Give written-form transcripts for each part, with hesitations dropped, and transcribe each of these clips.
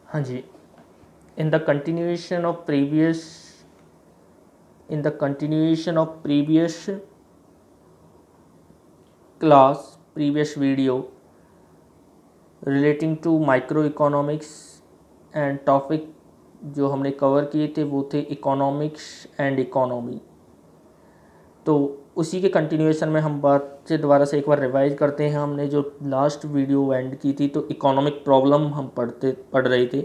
हाँ जी, in the continuation of previous class, previous video relating to micro economics and topic जो हमने cover किए थे वो थे इकोनॉमिक्स एंड इकोनॉमी। तो उसी के कंटिन्यूएशन में हम बात से दोबारा से एक बार रिवाइज करते हैं। हमने जो लास्ट वीडियो एंड की थी तो इकोनॉमिक प्रॉब्लम हम पढ़ रहे थे।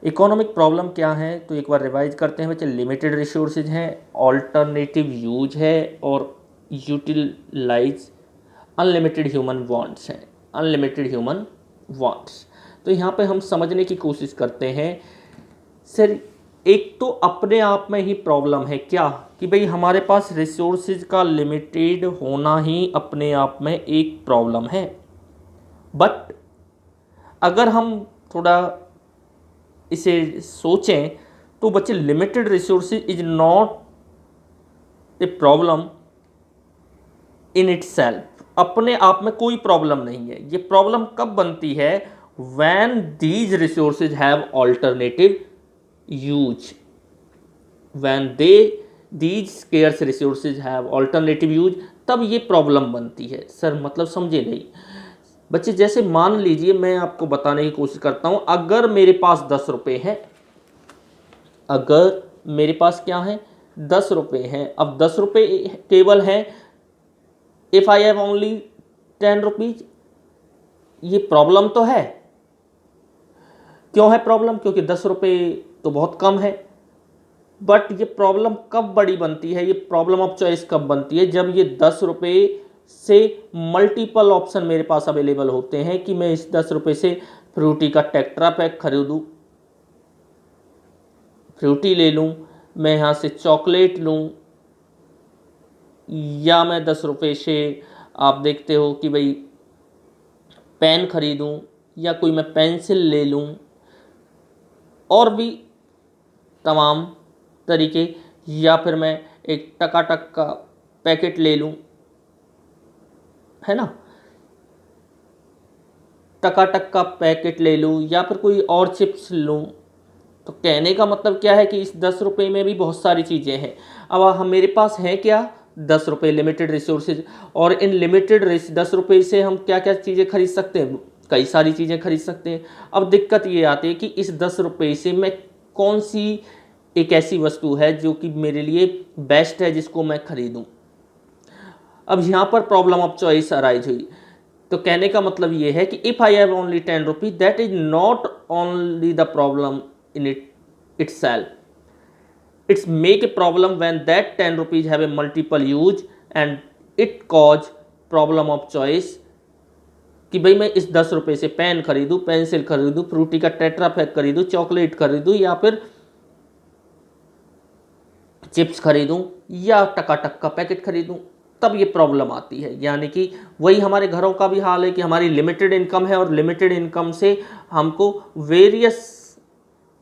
इकोनॉमिक प्रॉब्लम क्या है तो एक बार रिवाइज करते हैं बच्चे। लिमिटेड रिसोर्सेज हैं, ऑल्टरनेटिव यूज है और यूटिलाइज अनलिमिटेड ह्यूमन वांट्स हैं। अनलिमिटेड ह्यूमन वांट्स, तो यहाँ पे हम समझने की कोशिश करते हैं सर। एक तो अपने आप में ही प्रॉब्लम है क्या कि भाई हमारे पास रिसोर्सेज का लिमिटेड होना ही अपने आप में एक प्रॉब्लम है। बट अगर हम थोड़ा इसे सोचें तो बच्चे limited resources is not a problem in itself. अपने आप में कोई प्रॉब्लम नहीं है। ये प्रॉब्लम कब बनती है? When these resources have alternative use. When these scarce resources have alternative use, तब ये प्रॉब्लम बनती है। सर मतलब समझे नहीं बच्चे। जैसे मान लीजिए मैं आपको बताने की कोशिश करता हूं, अगर मेरे पास 10 रुपए हैं, अगर मेरे पास क्या है 10 रुपए हैं। अब 10 रुपए केवल है if I have only 10 rupees. ये प्रॉब्लम तो है। क्यों है प्रॉब्लम? क्योंकि 10 रुपए तो बहुत कम है। बट ये प्रॉब्लम कब बड़ी बनती है? ये प्रॉब्लम ऑफ चॉइस कब बनती है? जब ये 10 रुपए से मल्टीपल ऑप्शन मेरे पास अवेलेबल होते हैं कि मैं इस 10 रुपए से फ्रूटी का टेट्रा पैक खरीदूं, फ्रूटी ले लूं, मैं यहाँ से चॉकलेट लूं, या मैं 10 रुपए से आप देखते हो कि भाई पेन खरीदूं, या कोई मैं पेंसिल ले लूं, और भी तमाम तरीके, या फिर मैं एक टकाटक का पैकेट ले लूं, है ना, टकाटक का पैकेट ले लूं, या फिर कोई और चिप्स लूं। तो कहने का मतलब क्या है कि इस 10 रुपये में भी बहुत सारी चीज़ें हैं। अब हम मेरे पास है क्या 10 रुपये, लिमिटेड रिसोर्सेज। और इन लिमिटेड 10 रुपये से हम क्या क्या चीज़ें खरीद सकते हैं? कई सारी चीज़ें खरीद सकते हैं। अब दिक्कत ये आती है कि इस 10 रुपये से मैं कौन सी एक ऐसी वस्तु है जो कि मेरे लिए बेस्ट है जिसको मैं खरीदूं। अब यहाँ पर प्रॉब्लम ऑफ चॉइस अराइज हुई। तो कहने का मतलब ये है कि if I have only 10 rupees, that is not only the problem in itself. It's make a problem when that 10 rupees have a multiple use and it cause problem of choice कि भाई मैं इस 10 रुपये से पेन खरीदूं, pencil खरीदूं, Frooti का tetra pack खरीदूं, चॉकलेट खरीदूं, या फिर चिप्स खरीदूं, या टकाटक का पैकेट खरीदूं। तब ये प्रॉब्लम आती है। यानी कि वही हमारे घरों का भी हाल है कि हमारी लिमिटेड इनकम है और लिमिटेड इनकम से हमको वेरियस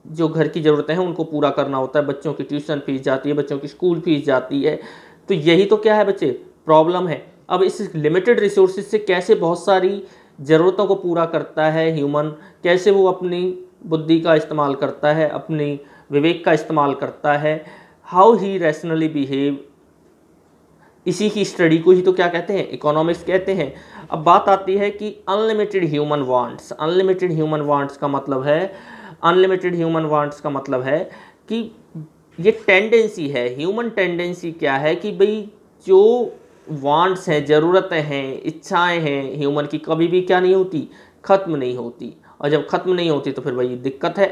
जो घर की ज़रूरतें हैं उनको पूरा करना होता है। बच्चों की ट्यूशन फीस जाती है, बच्चों की स्कूल फीस जाती है। तो यही तो क्या है बच्चे, प्रॉब्लम है। अब इस लिमिटेड रिसोर्सेज से कैसे बहुत सारी ज़रूरतों को पूरा करता है ह्यूमन, कैसे वो अपनी बुद्धि का इस्तेमाल करता है, अपनी विवेक का इस्तेमाल करता है, हाउ ही रैशनली बिहेव, इसी की स्टडी को ही तो क्या कहते हैं, इकोनॉमिक्स कहते हैं। अब बात आती है कि unlimited human wants. Unlimited human wants का मतलब है, अनलिमिटेड ह्यूमन वांट्स का मतलब है कि ये टेंडेंसी है, ह्यूमन टेंडेंसी क्या है कि भाई जो वांट्स हैं, ज़रूरतें हैं, इच्छाएं हैं ह्यूमन की, कभी भी क्या नहीं होती, ख़त्म नहीं होती। और जब ख़त्म नहीं होती तो फिर वही दिक्कत है।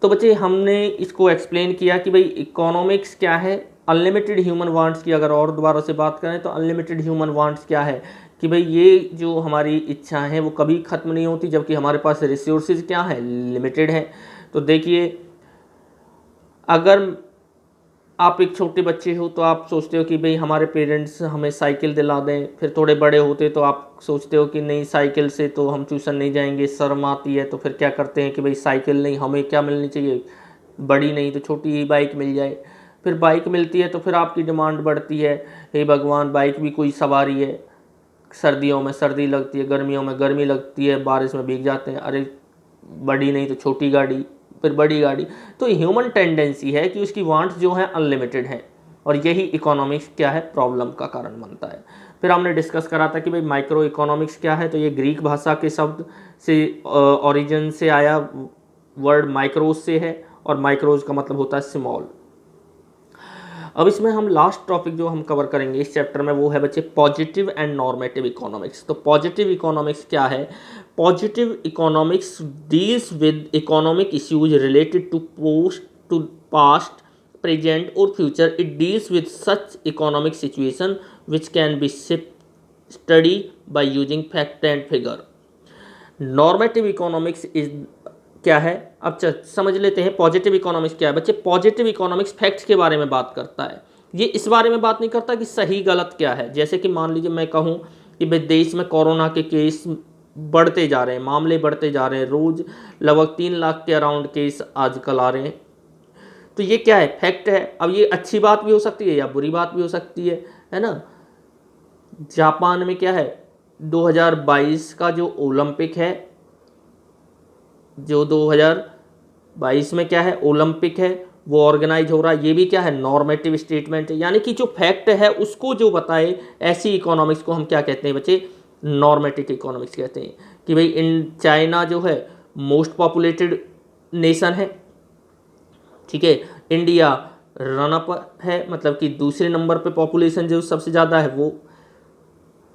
तो बच्चे हमने इसको एक्सप्लेन किया कि भाई इकोनॉमिक्स क्या है, अनलिमिटेड ह्यूमन वांट्स की अगर और दोबारा से बात करें तो अनलिमिटेड ह्यूमन वांट्स क्या है कि भाई ये जो हमारी इच्छाएं हैं वो कभी ख़त्म नहीं होती, जबकि हमारे पास रिसोर्सेज क्या है, लिमिटेड है। तो देखिए अगर आप एक छोटे बच्चे हो तो आप सोचते हो कि भाई हमारे पेरेंट्स हमें साइकिल दिला दें, फिर थोड़े बड़े होते तो आप सोचते हो कि नहीं साइकिल से तो हम ट्यूशन नहीं जाएंगे, शर्म आती है। तो फिर क्या करते हैं कि भाई साइकिल नहीं, हमें क्या मिलनी चाहिए, बड़ी नहीं तो छोटी ही बाइक मिल जाए। फिर बाइक मिलती है तो फिर आपकी डिमांड बढ़ती है, हे भगवान बाइक भी कोई सवारी है, सर्दियों में सर्दी लगती है, गर्मियों में गर्मी लगती है, बारिश में भीग जाते हैं, अरे बड़ी नहीं तो छोटी गाड़ी, फिर बड़ी गाड़ी। तो ह्यूमन टेंडेंसी है कि उसकी वांट्स जो हैं अनलिमिटेड हैं, और यही इकोनॉमिक्स क्या है, प्रॉब्लम का कारण बनता है। फिर हमने डिस्कस करा था कि भाई माइक्रो इकोनॉमिक्स क्या है, तो ये ग्रीक भाषा के शब्द से ओरिजिन से आया, वर्ड माइक्रोज से है, और माइक्रोज का मतलब होता है स्मॉल। अब इसमें हम लास्ट टॉपिक जो हम कवर करेंगे इस चैप्टर में वो है बच्चे पॉजिटिव एंड नॉर्मेटिव इकोनॉमिक्स। तो पॉजिटिव इकोनॉमिक्स क्या है? Positive economics deals with economic issues related to past, present और future. It deals with such economic situation which can be study by using fact and figure. Normative economics is क्या है, अब समझ लेते हैं positive economics क्या है। बच्चे पॉजिटिव इकोनॉमिक्स फैक्ट्स के बारे में बात करता है, ये इस बारे में बात नहीं करता कि सही गलत क्या है। जैसे कि मान लीजिए मैं कहूँ कि भाई देश में कोरोना के केस बढ़ते जा रहे हैं, मामले बढ़ते जा रहे हैं, रोज लगभग 3 लाख के अराउंड केस आजकल आ रहे हैं, तो ये क्या है, फैक्ट है। अब ये अच्छी बात भी हो सकती है या बुरी बात भी हो सकती है ना। जापान में क्या है, 2022 का जो ओलंपिक है, जो 2022 में क्या है ओलंपिक है, वो ऑर्गेनाइज हो रहा है, ये भी क्या है, नॉर्मेटिव स्टेटमेंट है। यानी कि जो फैक्ट है उसको जो बताए, ऐसी इकोनॉमिक्स को हम क्या कहते हैं बच्चे, नॉर्मेटिव इकोनॉमिक्स कहते हैं। कि भाई इन चाइना जो है मोस्ट पॉपुलेटेड नेशन है, ठीक है, इंडिया रनअप है, मतलब कि दूसरे नंबर पे पॉपुलेशन जो सबसे ज़्यादा है वो,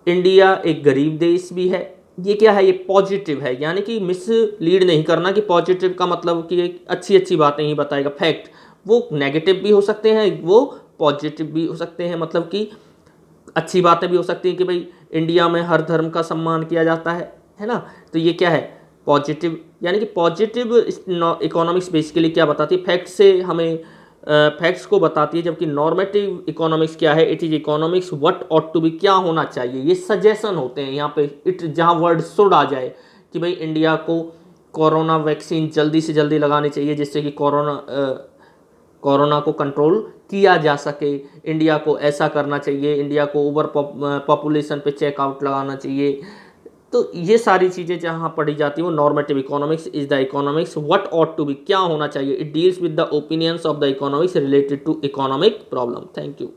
इंडिया एक गरीब देश भी है। ये क्या है, ये पॉजिटिव है। यानी कि मिसलीड नहीं करना कि पॉजिटिव का मतलब कि अच्छी अच्छी बातें ही बताएगा, फैक्ट वो नेगेटिव भी हो सकते हैं, वो पॉजिटिव भी हो सकते हैं। मतलब कि अच्छी बातें भी हो सकती हैं कि भाई इंडिया में हर धर्म का सम्मान किया जाता है ना। तो ये क्या है, पॉजिटिव। यानी कि पॉजिटिव इकोनॉमिक्स बेसिकली क्या बताती है, फैक्ट से हमें फैक्ट्स को बताती है। जबकि नॉर्मेटिव इकोनॉमिक्स क्या है, it is economics what ought to be, क्या होना चाहिए, ये सजेशन होते हैं यहाँ पे। इट जहाँ वर्ड शुड आ जाए कि भाई इंडिया को कोरोना वैक्सीन जल्दी से जल्दी लगानी चाहिए जिससे कि कोरोना को कंट्रोल किया जा सके, इंडिया को ऐसा करना चाहिए, इंडिया को ओवर पॉपुलेशन पे चेकआउट लगाना चाहिए। तो ये सारी चीज़ें जहाँ पढ़ी जाती है वो normative economics is the economics what ought to be, क्या होना चाहिए। It deals with the opinions of the economics related to economic problem. Thank you.